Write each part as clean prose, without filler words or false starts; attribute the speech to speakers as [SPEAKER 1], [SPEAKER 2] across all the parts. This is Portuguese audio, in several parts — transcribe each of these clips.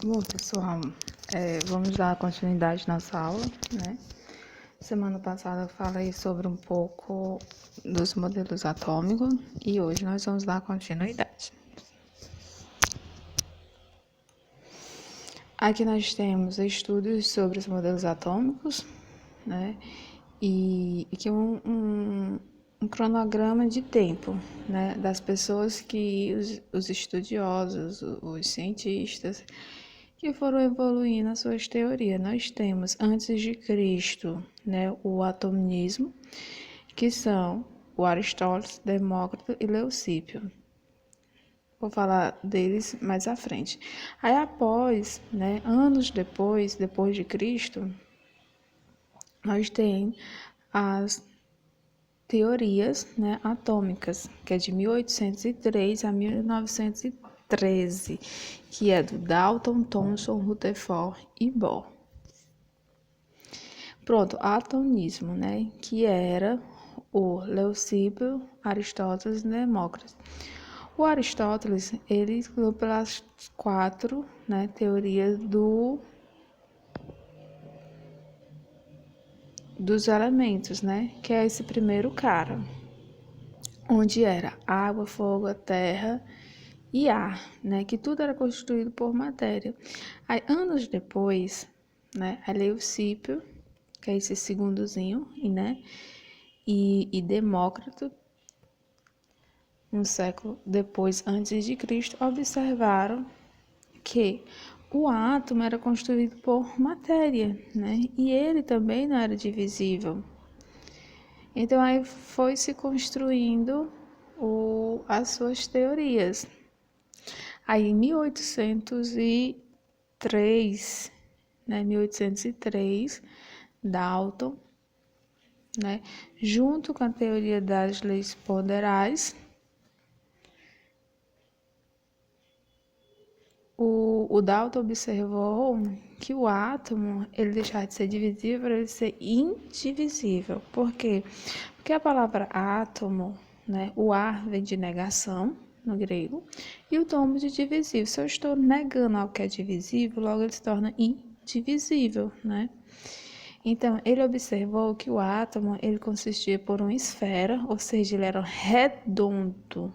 [SPEAKER 1] Bom, pessoal, vamos dar continuidade à nossa aula, né? Semana passada eu falei sobre um pouco dos modelos atômicos e hoje nós vamos dar continuidade. Aqui nós temos estudos sobre os modelos atômicos, né? E aqui um cronograma de tempo, né? Das pessoas que os estudiosos, os cientistas que foram evoluindo as suas teorias. Nós temos, antes de Cristo, né, o atomismo, que são o Aristóteles, Demócrito e Leucípio. Vou falar deles mais à frente. Aí após, né, anos depois de Cristo, nós temos as teorias, né, atômicas, que é de 1803 a 1913, que é do Dalton, Thomson, Rutherford e Bohr. Pronto, atomismo, né, que era o Leucípio, Aristóteles e Demócrito. O Aristóteles, ele criou pelas 4, né, teorias dos elementos, né, que é esse primeiro cara, onde era água, fogo, terra e ar, né, que tudo era constituído por matéria. Aí, anos depois, né, a Leucípio, que é esse segundozinho, né, e Demócrito, um século depois, antes de Cristo, observaram que o átomo era constituído por matéria, né? E ele também não era divisível. Então aí foi se construindo as suas teorias. Aí em 1803, né? 1803, Dalton, né? Junto com a teoria das leis ponderais, o Dalton observou que o átomo, ele deixar de ser divisível para ele ser indivisível. Por quê? Porque a palavra átomo, né, o ar vem de negação, no grego, e o tomo de divisível. Se eu estou negando algo que é divisível, logo ele se torna indivisível, né? Então, ele observou que o átomo, ele consistia por uma esfera, ou seja, ele era redondo,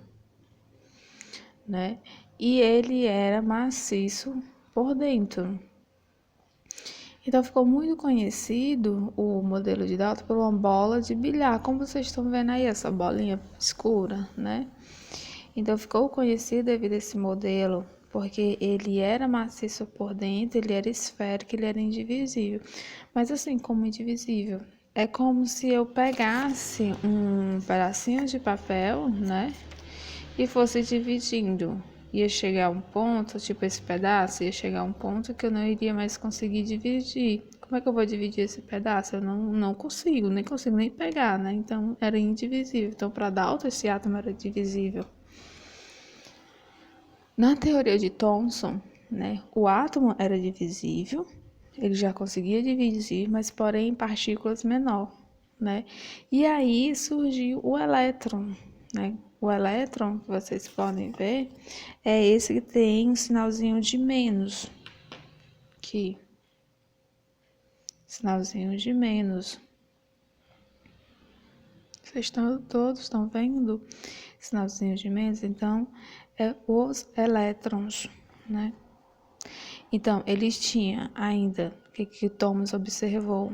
[SPEAKER 1] né? E ele era maciço por dentro. Então ficou muito conhecido o modelo de Dalton por uma bola de bilhar, como vocês estão vendo aí, essa bolinha escura, né? Então ficou conhecido devido a esse modelo, porque ele era maciço por dentro, ele era esférico, ele era indivisível. Mas assim, como indivisível? É como se eu pegasse um pedacinho de papel, né? E fosse dividindo. Ia chegar um ponto, tipo esse pedaço, ia chegar um ponto que eu não iria mais conseguir dividir. Como é que eu vou dividir esse pedaço? Eu não consigo nem pegar, né? Então, era indivisível. Então, para Dalton, esse átomo era divisível. Na teoria de Thomson, né, o átomo era divisível, ele já conseguia dividir, mas porém em partículas menor, né? E aí surgiu o elétron, né? O elétron, que vocês podem ver, é esse que tem um sinalzinho de menos. Aqui. Sinalzinho de menos. Vocês todos estão vendo? Sinalzinho de menos, então, é os elétrons, né? Então, eles tinham ainda, o que Thomas observou?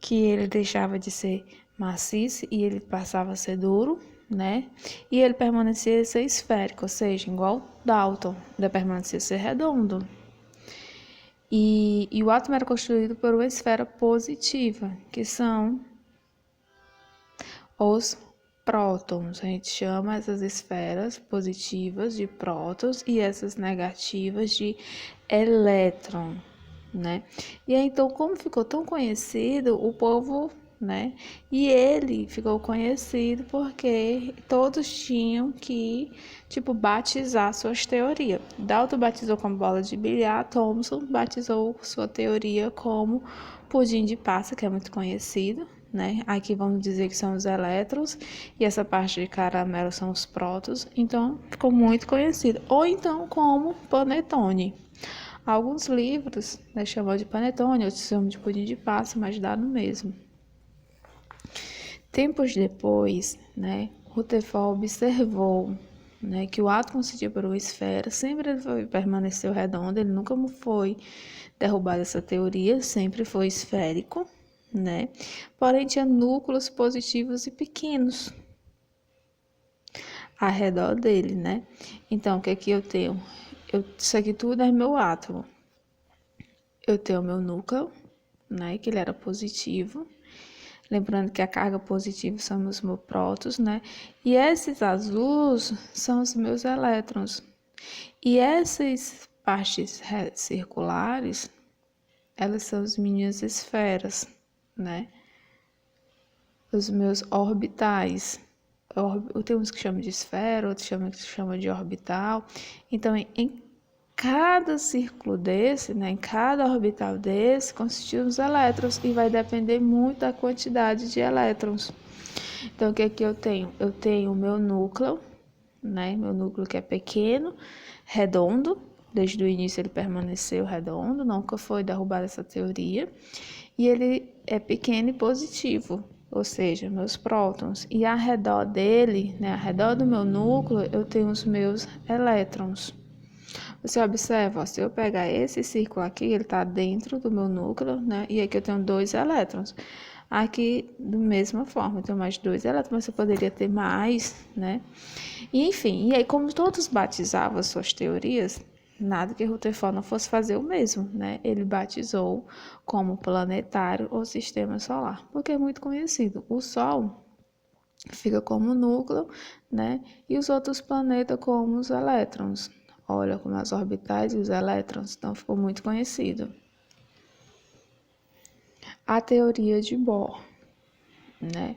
[SPEAKER 1] Que ele deixava de ser maciço e ele passava a ser duro, né? E ele permanecia a ser esférico, ou seja, igual Dalton, ele permanecia a ser redondo. E o átomo era constituído por uma esfera positiva, que são os prótons. A gente chama essas esferas positivas de prótons e essas negativas de elétron, né? E aí, então, como ficou tão conhecido, o povo, né? E ele ficou conhecido porque todos tinham que, tipo, batizar suas teorias. Dalton batizou como bola de bilhar, Thomson batizou sua teoria como pudim de passa, que é muito conhecido, né? Aqui vamos dizer que são os elétrons e essa parte de caramelo são os prótons, então ficou muito conhecido. Ou então como panetone. Alguns livros, né, chamam de panetone, outros chamam de pudim de passa, mas dá no mesmo. Tempos depois, né, Rutherford observou, né, que o átomo constituído por uma esfera sempre permaneceu redondo, ele nunca foi derrubado essa teoria, sempre foi esférico, né? Porém tinha núcleos positivos e pequenos ao redor dele, né? Então, o que aqui eu tenho? Isso aqui tudo é meu átomo. Eu tenho meu núcleo, né, que ele era positivo. Lembrando que a carga positiva são os meus prótons, né? E esses azuis são os meus elétrons. E essas partes circulares, elas são as minhas esferas, né? Os meus orbitais. Tem uns que chamam de esfera, outros que chamam de orbital. Então, em cada círculo desse, né, em cada orbital desse, constitui os elétrons e vai depender muito da quantidade de elétrons. Então, o que aqui eu tenho? Eu tenho o meu núcleo, né, meu núcleo que é pequeno, redondo, desde o início ele permaneceu redondo, nunca foi derrubada essa teoria, e ele é pequeno e positivo, ou seja, meus prótons, e ao redor dele, né, ao redor do meu núcleo, eu tenho os meus elétrons. Você observa, ó, se eu pegar esse círculo aqui, ele está dentro do meu núcleo, né? E aqui eu tenho 2 elétrons. Aqui, da mesma forma, eu tenho mais 2 elétrons, mas você poderia ter mais, né? E, enfim, e aí como todos batizavam as suas teorias, nada que Rutherford não fosse fazer o mesmo, né? Ele batizou como planetário ou sistema solar, porque é muito conhecido. O Sol fica como núcleo, né? E os outros planetas como os elétrons. Olha como as orbitais e os elétrons, então ficou muito conhecido. A teoria de Bohr, né?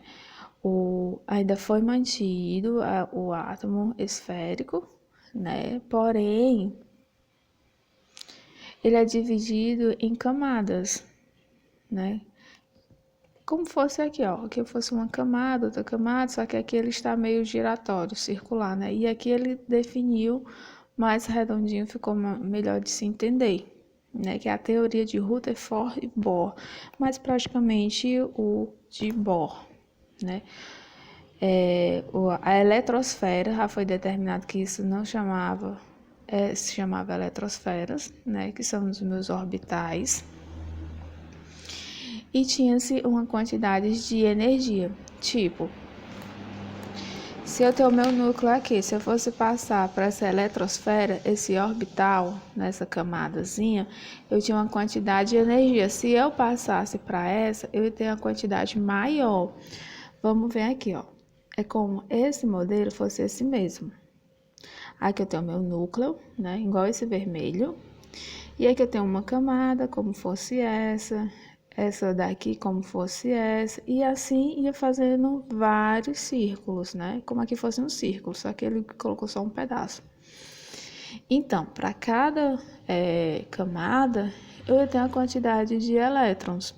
[SPEAKER 1] Ainda foi mantido o átomo esférico, né? Porém, ele é dividido em camadas, né? Como fosse aqui, ó, aqui fosse uma camada, outra camada, só que aqui ele está meio giratório, circular, né? E aqui ele definiu mais redondinho, ficou melhor de se entender, né? Que é a teoria de Rutherford e Bohr, mas praticamente o de Bohr, né? A eletrosfera já foi determinado que isso não chamava, se chamava eletrosferas, né? Que são os meus orbitais. E tinha-se uma quantidade de energia, tipo, se eu tenho o meu núcleo aqui, se eu fosse passar para essa eletrosfera, esse orbital, nessa camadazinha, eu tinha uma quantidade de energia. Se eu passasse para essa, eu ia ter uma quantidade maior. Vamos ver aqui, ó. É como esse modelo fosse esse mesmo. Aqui eu tenho o meu núcleo, né? Igual esse vermelho. E aqui eu tenho uma camada, como fosse essa daqui como fosse essa, e assim ia fazendo vários círculos, né? Como aqui fosse um círculo, só que ele colocou só um pedaço. Então, para cada camada, eu ia ter uma quantidade de elétrons,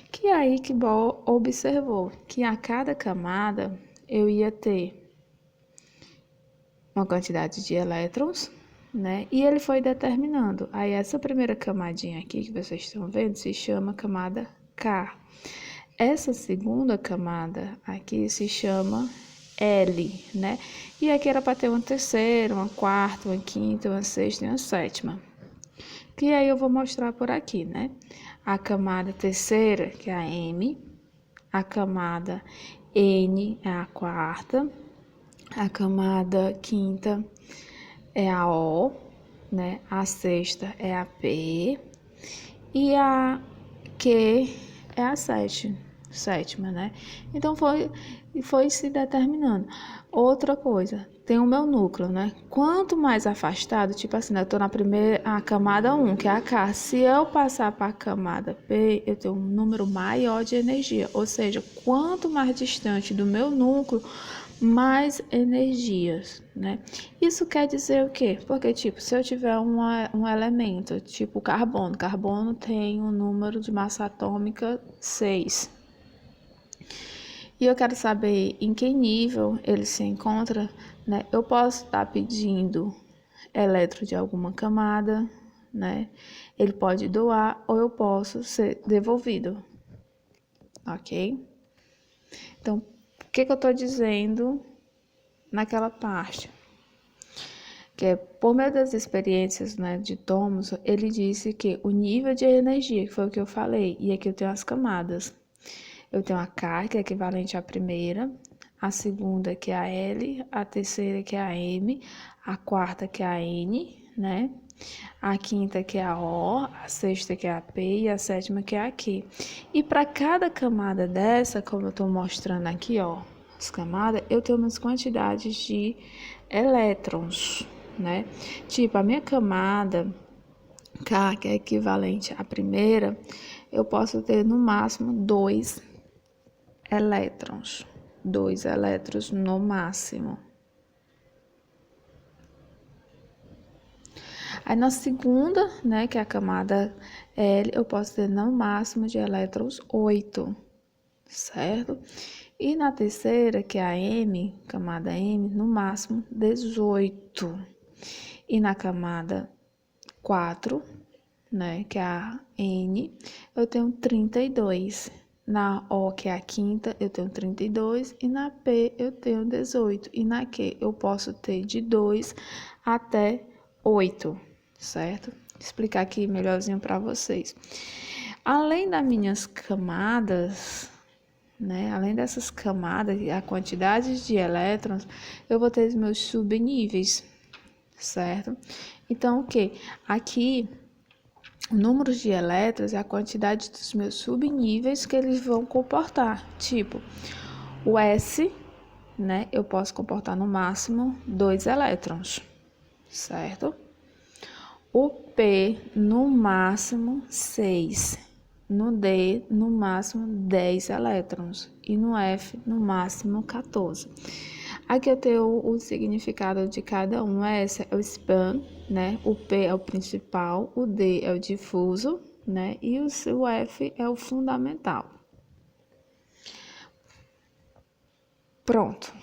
[SPEAKER 1] que é aí que Bohr observou que a cada camada eu ia ter uma quantidade de elétrons, né? E ele foi determinando. Aí essa primeira camadinha aqui que vocês estão vendo se chama camada K. Essa segunda camada aqui se chama L, né? E aqui era para ter uma terceira, uma quarta, uma quinta, uma sexta e uma sétima. Que aí eu vou mostrar por aqui, né? A camada terceira, que é a M, a camada N é a quarta, a camada quinta é a O, né? A sexta é a P e a Q é a sétima, né? Então foi se determinando. Outra coisa, tem o meu núcleo, né? Quanto mais afastado, tipo assim, eu tô na primeira, a camada 1, que é a K. Se eu passar para a camada P, eu tenho um número maior de energia. Ou seja, quanto mais distante do meu núcleo, mais energias, né? Isso quer dizer o quê? Porque, tipo, se eu tiver um elemento, tipo carbono tem um número de massa atômica 6. E eu quero saber em que nível ele se encontra, né? Eu posso estar pedindo elétron de alguma camada, né? Ele pode doar ou eu posso ser devolvido, ok? Então, o que eu estou dizendo naquela parte? Que por meio das experiências, né, de Thomas, ele disse que o nível de energia, que foi o que eu falei, e aqui eu tenho as camadas. Eu tenho a K, que é equivalente à primeira, a segunda, que é a L, a terceira, que é a M, a quarta, que é a N, né? A quinta, que é a O, a sexta, que é a P, e a sétima, que é a Q. E para cada camada dessa, como eu estou mostrando aqui, ó, as camadas, eu tenho umas quantidades de elétrons, né? Tipo, a minha camada K, que é equivalente à primeira, eu posso ter no máximo 2 elétrons. 2 elétrons no máximo. Aí na segunda, né, que é a camada L, eu posso ter no máximo de elétrons 8, certo? E na terceira, que é a M, camada M, no máximo 18. E na camada 4, né, que é a N, eu tenho 32. Na O, que é a quinta, eu tenho 32. E na P, eu tenho 18. E na Q, eu posso ter de 2 até 8, certo? Vou explicar aqui melhorzinho para vocês. Além das minhas camadas, né? Além dessas camadas, a quantidade de elétrons, eu vou ter os meus subníveis, certo? Então, o que? Aqui, o número de elétrons é a quantidade dos meus subníveis que eles vão comportar. Tipo, o S, né? Eu posso comportar no máximo 2 elétrons, certo? O P, no máximo 6. No D, no máximo 10 elétrons. E no F, no máximo 14. Aqui eu tenho o significado de cada um. S é o spam, né? O P é o principal, o D é o difuso, né? E o F é o fundamental. Pronto.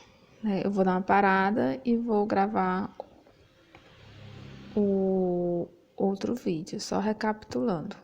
[SPEAKER 1] Eu vou dar uma parada e vou gravar o outro vídeo, só recapitulando.